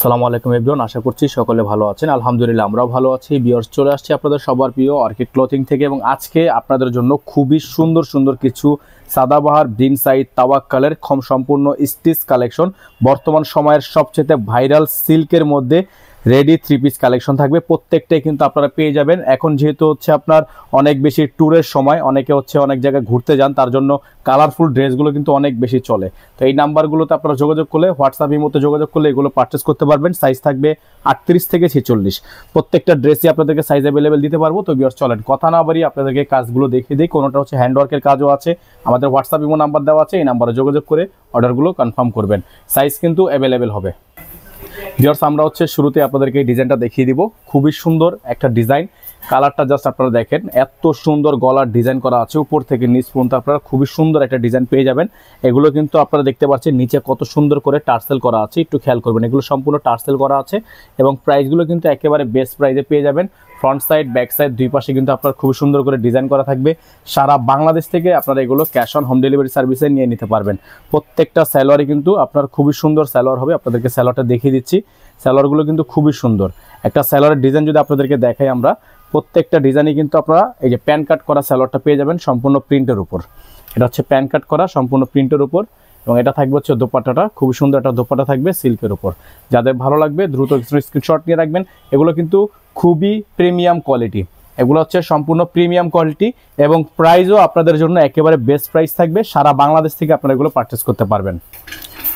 আসসালামু আলাইকুম এভরিওয়ান, আশা করছি সকলে ভালো আছেন। আলহামদুলিল্লাহ আমরাও ভালো আছি। ভিউয়ার্স, চলে আসছি আপনাদের সবার প্রিয় অর্কিড ক্লথিং থেকে এবং আজকে আপনাদের জন্য খুবই সুন্দর সুন্দর কিছু সাদাবাহার বিন সাইড তাওয়াক্কালের সম্পূর্ণ স্টিচ কালেকশন, বর্তমান সময়ের সবচেয়ে ভাইরাল সিল্কের মধ্যে রেডি 3 পিস কালেকশন থাকবে। প্রত্যেকটাই কিন্তু আপনারা পেয়ে যাবেন। এখন যেহেতু হচ্ছে আপনার অনেক বেশি ট্যুরের সময়, অনেকে হচ্ছে অনেক জায়গায় ঘুরতে যান, তার জন্য কালারফুল ড্রেসগুলো কিন্তু অনেক বেশি চলে। তো এই নাম্বারগুলোতে আপনারা যোগাযোগ করলে, হোয়াটসঅ্যাপ ইমোতে যোগাযোগ করলে এগুলো পারচেস করতে পারবেন। সাইজ থাকবে 38 থেকে 46। প্রত্যেকটা ড্রেসই আপনাদেরকে সাইজ অ্যাভেলেবেল দিতে পারবো। তো ভিউয়ার্স চলেন কথা না বাড়িয়ে আপনাদেরকে কাজগুলো দেখিয়ে দিই। কোনোটা হচ্ছে হ্যান্ডওয়ার্কের কাজও আছে, আমাদের হোয়াটসঅ্যাপ ইমো নাম্বার দেওয়া আছে, এই নাম্বারে যোগাযোগ করে অর্ডারগুলো কনফার্ম করবেন। সাইজ কিন্তু অ্যাভেলেবেল হবে। ভিউয়ার্স, আমরা হচ্ছে শুরুতে আপনাদেরকে এই ডিজাইনটা দেখিয়ে দিব। খুবই সুন্দর একটা ডিজাইন, কালারটা জাস্ট আপনারা দেখেন, এত সুন্দর গলার ডিজাইন করা আছে, উপর থেকে নিচ পর্যন্ত আপনারা খুবই সুন্দর একটা ডিজাইন পেয়ে যাবেন। এগুলো কিন্তু আপনারা দেখতে পাচ্ছেন নিচে কত সুন্দর করে টার্সেল করা আছে, একটু খেয়াল করবেন, এগুলো সম্পূর্ণ টার্সেল করা আছে এবং প্রাইসগুলো কিন্তু একেবারে বেস্ট প্রাইসে পেয়ে যাবেন। ফ্রন্ট সাইড ব্যাক সাইড দুই পাশে কিন্তু আপনার খুবই সুন্দর করে ডিজাইন করা থাকবে। সারা বাংলাদেশ থেকে আপনারা এগুলো ক্যাশ অন হোম ডেলিভারি সার্ভিসে নিয়ে নিতে পারবেন। প্রত্যেকটা স্যালোয়ারই কিন্তু আপনার খুবই সুন্দর স্যালোয়ার হবে। আপনাদেরকে স্যালোয়ারটা দেখিয়ে দিচ্ছি। স্যালোয়ারগুলো কিন্তু খুবই সুন্দর। একটা স্যালোয়ারের ডিজাইন যদি আপনাদেরকে দেখাই আমরা, প্রত্যেকটা ডিজাইনই কিন্তু আপনারা এই যে প্যান কাট করা স্যালোয়ারটা পেয়ে যাবেন সম্পূর্ণ প্রিন্টের উপর। এটা হচ্ছে প্যান কাট করা সম্পূর্ণ প্রিন্টের উপর এবং এটা থাকবে হচ্ছে দোপাট্টাটা, খুবই সুন্দর একটা দোপাট্টা থাকবে সিল্কের উপর। যাদের ভালো লাগবে দ্রুত স্ক্রিনশট নিয়ে রাখবেন। এগুলো কিন্তু খুবই প্রিমিয়াম কোয়ালিটি, এগুলো হচ্ছে সম্পূর্ণ প্রিমিয়াম কোয়ালিটি এবং প্রাইসও আপনাদের জন্য একেবারে বেস্ট প্রাইস থাকবে। সারা বাংলাদেশ থেকে আপনারা এগুলো পারচেস করতে পারবেন।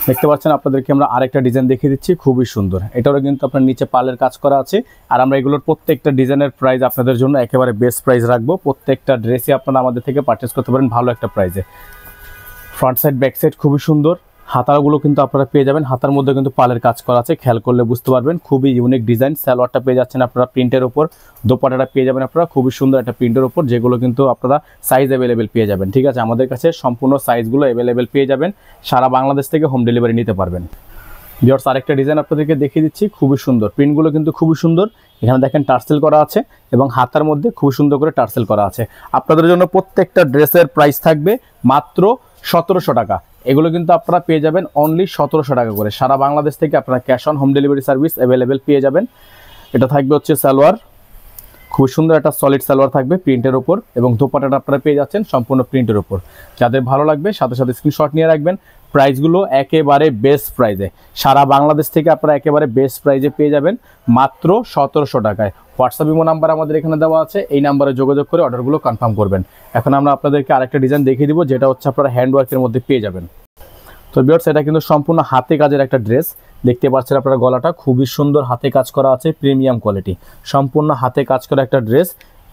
দেখতে পাচ্ছেন, আপনাদেরকে আমরা আরেকটা ডিজাইন দেখিয়ে দিচ্ছি, খুবই সুন্দর। এটারও কিন্তু আপনার নিচে পালের কাজ করা আছে আর আমরা এগুলোর প্রত্যেকটা ডিজাইনের প্রাইস আপনাদের জন্য একেবারে বেস্ট প্রাইস রাখবো। প্রত্যেকটা ড্রেসই আপনারা আমাদের থেকে পারচেস করতে পারেন ভালো একটা প্রাইসে। ফ্রন্ট সাইড ব্যাক সাইড খুবই সুন্দর। হাতাগুলো কিন্তু আপনারা পেয়ে যাবেন, হাতার মধ্যে কিন্তু পালের কাজ করা আছে, খেয়াল করলে বুঝতে পারবেন। খুবই ইউনিক ডিজাইন। সালোয়ারটা পেয়ে যাচ্ছেন আপনারা প্রিন্টের উপর, দোপাট্টাটা পেয়ে যাবেন আপনারা খুবই সুন্দর একটা প্রিন্টের উপর, যেগুলো কিন্তু আপনারা সাইজ অ্যাভেলেবেল পেয়ে যাবেন। ঠিক আছে, আমাদের কাছে সম্পূর্ণ সাইজগুলো অ্যাভেলেবেল পেয়ে যাবেন। সারা বাংলাদেশ থেকে হোম ডেলিভারি নিতে পারবেন। ভিউয়ার্স, আরেকটা ডিজাইন আপনাদেরকে দেখিয়ে দিচ্ছি, খুবই সুন্দর। প্রিন্টগুলো কিন্তু খুবই সুন্দর। এখানে দেখেন টার্সেল করা আছে এবং হাতার মধ্যে খুব সুন্দর করে টার্সেল করা আছে। আপনাদের জন্য প্রত্যেকটা ড্রেসের প্রাইস থাকবে মাত্র 1700 টাকা। এগুলো কিন্তু আপনারা পেয়ে যাবেন অনলি 1700 টাকা করে। সারা বাংলাদেশ থেকে আপনারা cash on home delivery service available পেয়ে যাবেন। এটা থাকবে হচ্ছে সালোয়ার, খুব সুন্দর একটা সলিড সালোয়ার থাকবে প্রিন্টের উপর এবং দোপাট্টাটা আপনারা পেয়ে যাচ্ছেন সম্পূর্ণ প্রিন্টের উপর। যাদের ভালো লাগবে সাথে সাথে স্ক্রিনশট নিয়ে রাখবেন। প্রাইসগুলো একেবারে বেস্ট প্রাইসে, সারা বাংলাদেশ থেকে আপনারা একেবারে বেস্ট প্রাইসে পেয়ে যাবেন মাত্র 1700 টাকায়। হোয়াটসঅ্যাপ ইমো নাম্বার আমাদের এখানে দেওয়া আছে, এই নাম্বারে যোগাযোগ করে অর্ডারগুলো কনফার্ম করবেন। এখন আমরা আপনাদেরকে আরেকটা ডিজাইন দেখিয়ে দিব, যেটা হচ্ছে আপনারা হ্যান্ডওয়ার্কের মধ্যে পেয়ে যাবেন। তো ভিউয়ার্স, এটা কিন্তু সম্পূর্ণ হাতে কাজের একটা ড্রেস। দেখতে পাচ্ছেন আপনারা গলাটা খুবই সুন্দর হাতে কাজ করা আছে, প্রিমিয়াম কোয়ালিটি, সম্পূর্ণ হাতে কাজ করা একটা ড্রেস।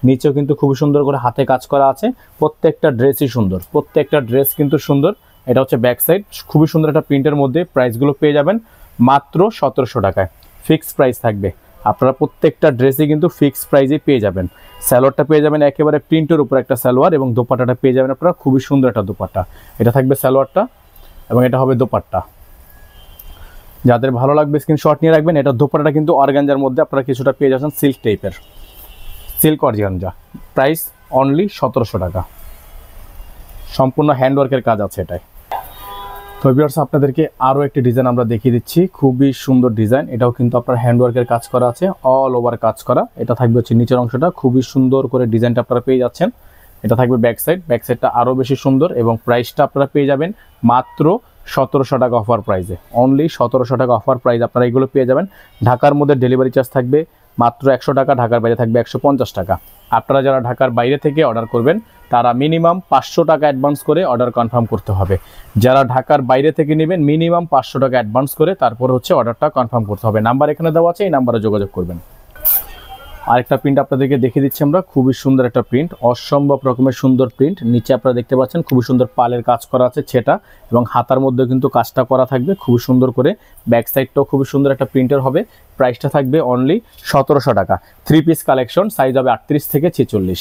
নিচেও কিন্তু খুবই সুন্দর করে হাতে কাজ করা আছে। প্রত্যেকটা ড্রেসই সুন্দর, প্রত্যেকটা ড্রেস কিন্তু সুন্দর। এটা হচ্ছে ব্যাক সাইড, খুবই সুন্দর একটা প্রিন্টের মধ্যে। প্রাইসগুলো পেয়ে যাবেন মাত্র 1700 টাকায়। ফিক্সড প্রাইস থাকবে, আপনারা প্রত্যেকটা ড্রেসই কিন্তু ফিক্সড প্রাইসে পেয়ে যাবেন। সালোয়ারটা পেয়ে যাবেন একেবারে প্রিন্টের উপর একটা সালোয়ার এবং দোপাট্টাটা পেয়ে যাবেন আপনারা খুবই সুন্দর একটা দোপাট্টা। এটা থাকবে সালোয়ারটা এবং এটা হবে দোপাট্টা। যাদের ভালো লাগবে স্ক্রিনশট নিয়ে রাখবেন। এটা দোপাট্টাটা কিন্তু অর্গানজার মধ্যে আপনারা কিছুটা পেয়ে যাচ্ছেন সিল্ক টাইপের, সিল্ক অর্গানজা। প্রাইস অনলি 1700 টাকা। সম্পূর্ণ হ্যান্ডওয়ার্কের কাজ আছে এটাই। তো ভিউয়ার্স, আপনাদেরকে আরও একটি ডিজাইন আমরা দেখিয়ে দিচ্ছি, খুবই সুন্দর ডিজাইন। এটাও কিন্তু আপনার হ্যান্ডওয়ার্কের কাজ করা আছে, অল ওভার কাজ করা। এটা থাকবে হচ্ছে নিচের অংশটা, খুবই সুন্দর করে ডিজাইনটা আপনারা পেয়ে যাচ্ছেন। এটা থাকবে ব্যাক সাইড, ব্যাক সাইডটা আরও বেশি সুন্দর এবং প্রাইসটা আপনারা পেয়ে যাবেন মাত্র 1700 টাকা অফার প্রাইসে। অনলি 1700 টাকা অফার প্রাইস আপনারা এগুলো পেয়ে যাবেন। ঢাকার মধ্যে ডেলিভারি চার্জ থাকবে মাত্র 100 টাকা, ঢাকার বাইরে থাকবে 150 টাকা। আপনারা যারা ঢাকার বাইরে থেকে অর্ডার করবেন তারা মিনিমাম 500 টাকা অ্যাডভান্স করে অর্ডার কনফার্ম করতে হবে। যারা ঢাকার বাইরে থেকে নেবেন মিনিমাম 500 টাকা অ্যাডভান্স করে তারপর হচ্ছে অর্ডারটা কনফার্ম করতে হবে। নাম্বার এখানে দেওয়া আছে, এই নাম্বারে যোগাযোগ করবেন। আরেকটা প্রিন্ট আপনাদেরকে দেখিয়ে দিচ্ছি আমরা, খুবই সুন্দর একটা প্রিন্ট, অসম্ভব রকমের সুন্দর প্রিন্ট। নিচে আপনারা দেখতে পাচ্ছেন খুবই সুন্দর পালের কাজ করা আছে ছেটা এবং হাতার মধ্যে কিন্তু কাজটা করা থাকবে খুবই সুন্দর করে। ব্যাক সাইডটাও খুবই সুন্দর একটা প্রিন্টের হবে। প্রাইসটা থাকবে অনলি 1700 টাকা। 3 পিস কালেকশন, সাইজ হবে 38 থেকে 46।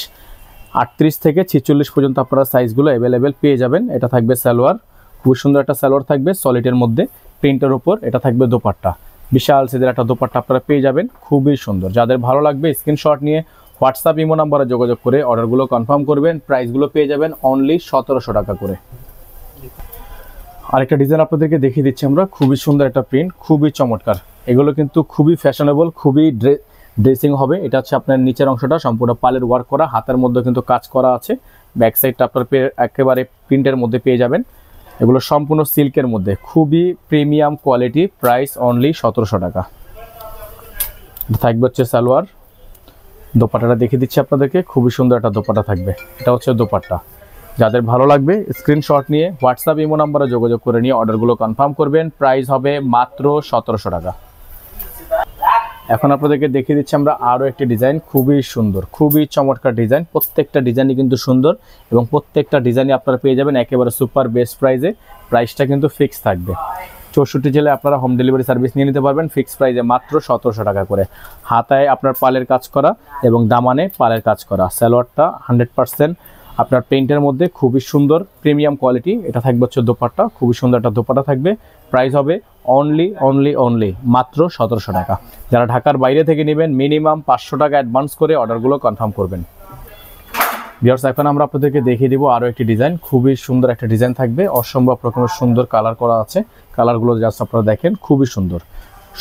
38 থেকে 46 পর্যন্ত আপনারা সাইজগুলো অ্যাভেলেবেল পেয়ে যাবেন। এটা থাকবে সালোয়ার, খুবই সুন্দর একটা সালোয়ার থাকবে সলিডের মধ্যে প্রিন্টের উপর। এটা থাকবে দোপাট্টা, বিশাল সাইজের একটা দোপাট্টা আপনারা পেয়ে যাবেন, খুবই সুন্দর। যাদের ভালো লাগবে স্ক্রিনশট নিয়ে হোয়াটসঅ্যাপ ইমো নাম্বারে যোগাযোগ করে অর্ডারগুলো কনফার্ম করবেন। প্রাইসগুলো পেয়ে যাবেন অনলি 1700 টাকা করে। আরেকটা ডিজাইন আপনাদেরকে দেখিয়ে দিচ্ছি আমরা, খুবই সুন্দর একটা প্রিন্ট, খুবই চমৎকার। এগুলো কিন্তু খুবই ফ্যাশনেবল, খুবই ড্রেসিং হবে। এটা হচ্ছে আপনার নিচের অংশটা সম্পূর্ণ পালের ওয়ার্ক করা, হাতের মধ্যে কিন্তু কাজ করা আছে। ব্যাক সাইডটা আপনার একেবারে প্রিন্টের মধ্যে পেয়ে যাবেন। এগুলো সম্পূর্ণ সিল্কের মধ্যে, খুবই প্রিমিয়াম কোয়ালিটি। প্রাইস অনলি 1700 টাকা। থাকবে হচ্ছে সালোয়ার। দোপাট্টাটা দেখিয়ে দিচ্ছি আপনাদেরকে, খুবই সুন্দর একটা দোপাট্টা থাকবে। এটা হচ্ছে দোপাট্টা। যাদের ভালো লাগবে স্ক্রিনশট নিয়ে হোয়াটসঅ্যাপ ইমো নাম্বারে যোগাযোগ করে নিয়ে অর্ডারগুলো কনফার্ম করবেন। প্রাইস হবে মাত্র 1700 টাকা। এখন আপনাদেরকে দেখিয়ে দিচ্ছি আমরা আরও একটি ডিজাইন, খুবই সুন্দর, খুবই চমৎকার ডিজাইন। প্রত্যেকটা ডিজাইনই কিন্তু সুন্দর এবং প্রত্যেকটা ডিজাইনই আপনারা পেয়ে যাবেন একেবারে সুপার বেস্ট প্রাইসে। প্রাইসটা কিন্তু ফিক্স থাকবে। 64 জেলায় আপনারা হোম ডেলিভারি সার্ভিস নিয়ে নিতে পারবেন ফিক্স প্রাইসে মাত্র 1700 টাকা করে। হাতায় আপনার পালের কাজ করা এবং দামানে পালের কাজ করা। সালোয়ারটা 100% আপনার পেইন্টের মধ্যে, খুবই সুন্দর প্রিমিয়াম কোয়ালিটি। এটা থাকবে হচ্ছে দোপাট্টা, খুবই সুন্দর একটা দোপাট্টা থাকবে। প্রাইস হবে অনলি মাত্র 1700 টাকা। যারা ঢাকার বাইরে থেকে নেবেন মিনিমাম 500 টাকা অ্যাডভান্স করে অর্ডারগুলো কনফার্ম করবেন। ভিউয়ার্স, এখন আমরা আপনাদেরকে দেখিয়ে দিব আরও একটি ডিজাইন, খুবই সুন্দর একটা ডিজাইন থাকবে। অসম্ভব রকমের সুন্দর কালার করা আছে। কালারগুলো জাস্ট আপনারা দেখেন, খুবই সুন্দর।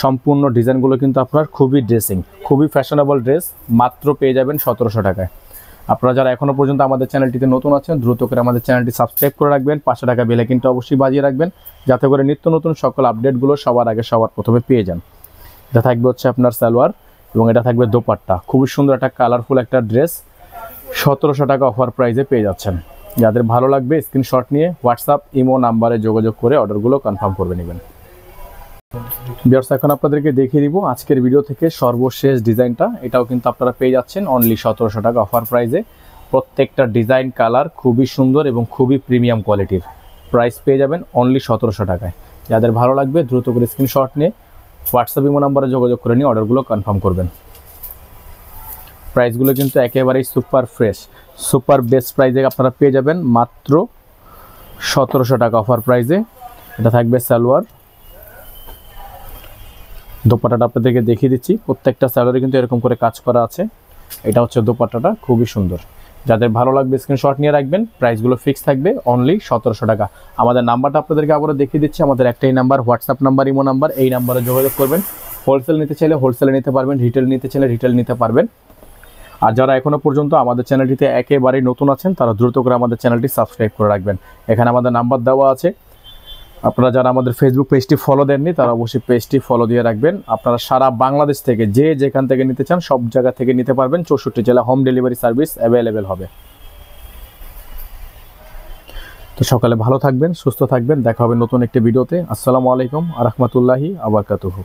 সম্পূর্ণ ডিজাইনগুলো কিন্তু আপনার খুবই ড্রেসিং, খুবই ফ্যাশনেবল ড্রেস। মাত্র পেয়ে যাবেন 1700 টাকায়। আপনারা যারা এখনও পর্যন্ত আমাদের চ্যানেলটিতে নতুন আছেন দ্রুত করে আমাদের চ্যানেলটি সাবস্ক্রাইব করে রাখবেন। 500 টাকা বেল আইকনটা অবশ্যই বাজিয়ে রাখবেন, যাতে করে নিত্য নতুন সকল আপডেটগুলো সবার আগে সবার প্রথমে পেয়ে যান। এটা থাকবে হচ্ছে আপনার সালোয়ার এবং এটা থাকবে দোপাট্টা। খুবই সুন্দর একটা কালারফুল একটা ড্রেস। 1700 টাকা অফার প্রাইসে পেয়ে যাচ্ছেন। যাদের ভালো লাগবে স্ক্রিনশট নিয়ে হোয়াটসঅ্যাপ ইমো নাম্বারে যোগাযোগ করে অর্ডারগুলো কনফার্ম করে নেবেন। ভিউয়ার্স, এখন আপনাদেরকে দেখিয়ে দিব আজকের ভিডিও থেকে সর্বশেষ ডিজাইনটা। এটাও কিন্তু আপনারা পেয়ে যাচ্ছেন অনলি 1700 টাকা অফার প্রাইসে। প্রত্যেকটা ডিজাইন কালার খুবই সুন্দর এবং খুবই প্রিমিয়াম কোয়ালিটির। প্রাইস পেয়ে যাবেন অনলি 1700 টাকায়। যাদের ভালো লাগবে দ্রুত করে স্ক্রিনশট নিয়ে হোয়াটসঅ্যাপ ইমো নাম্বারে যোগাযোগ করে নিয়ে অর্ডারগুলো কনফার্ম করবেন। প্রাইসগুলো কিন্তু একেবারেই সুপার ফ্রেশ, সুপার বেস্ট প্রাইসে আপনারা পেয়ে যাবেন মাত্র 1700 টাকা অফার প্রাইসে। এটা থাকবে সালোয়ার। দোপাট্টাটা আপনাদেরকে দেখিয়ে দিচ্ছি। প্রত্যেকটা সালোয়ারে কিন্তু এরকম করে কাজ করা আছে। এটা হচ্ছে দোপাট্টাটা, খুবই সুন্দর। যাদের ভালো লাগবে স্ক্রিনশট নিয়ে রাখবেন। প্রাইসগুলো ফিক্স থাকবে অনলি 1700 টাকা। আমাদের নাম্বারটা আপনাদেরকে আবারও দেখিয়ে দিচ্ছি। আমাদের একটাই number, WhatsApp number, imo number. এই নাম্বারে যোগাযোগ করবেন। হোলসেল নিতে চাইলে হোলসেলে নিতে পারবেন, রিটেল নিতে চাইলে রিটেল নিতে পারবেন। আর যারা এখনও পর্যন্ত আমাদের চ্যানেলটিতে একেবারেই নতুন আছেন তারা দ্রুত করে আমাদের চ্যানেলটি সাবস্ক্রাইব করে রাখবেন। এখানে আমাদের নাম্বার দেওয়া আছে। আপনারা যারা আমাদের ফেসবুক পেজটি ফলো দেননি তারা অবশ্যই পেজটি ফলো দিয়ে রাখবেন। আপনারা সারা বাংলাদেশ থেকে যেখান থেকে নিতে চান সব জায়গা থেকে নিতে পারবেন। 64 জেলা হোম ডেলিভারি সার্ভিস অ্যাভেলেবেল হবে। তো সকালে ভালো থাকবেন, সুস্থ থাকবেন। দেখা হবে নতুন একটি ভিডিওতে। আসসালামু আলাইকুম ওয়া রাহমাতুল্লাহি ওয়া বারাকাতুহু।